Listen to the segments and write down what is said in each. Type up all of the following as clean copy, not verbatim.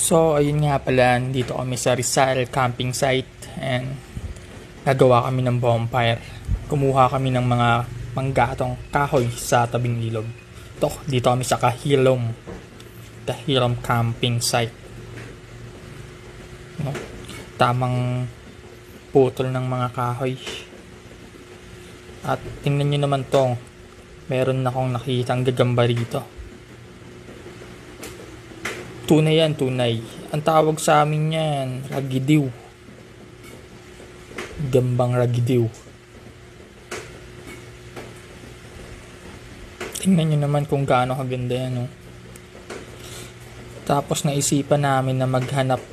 So, ayun nga pala, dito kami sa Rizal camping site and nagawa kami ng bonfire. Kumuha kami ng mga manggatong kahoy sa tabing ilog. Dito kami sa Kahilom camping site. No? Tamang putol ng mga kahoy. At tingnan nyo naman to, meron akong nakitang gagamba rito. Tunay yan, tunay. Ang tawag sa amin yan, ragidiw. Gambang ragidiw. Tingnan nyo naman kung gaano kaganda yan, no? Tapos naisipan namin na maghanap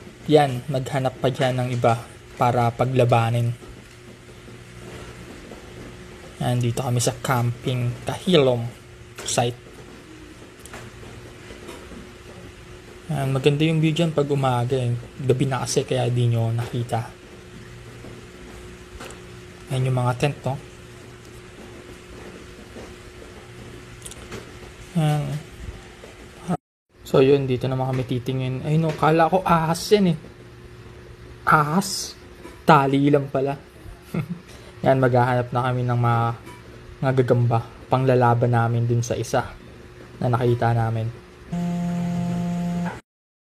pa dyan ng iba para paglabanin. Nandito kami sa camping Kahilom site. Maganda yung view dyan pag umaga. Gabi na kasi kaya di nyo nakita. Ayan yung mga tent, no? Ayan. So yun, dito naman kami titingin. Ay no, kala ko ahas yan eh. Ahas? Tali lang pala. Yan, maghahanap na kami ng mga gagamba. Panglalaban namin dun sa isa na nakita namin.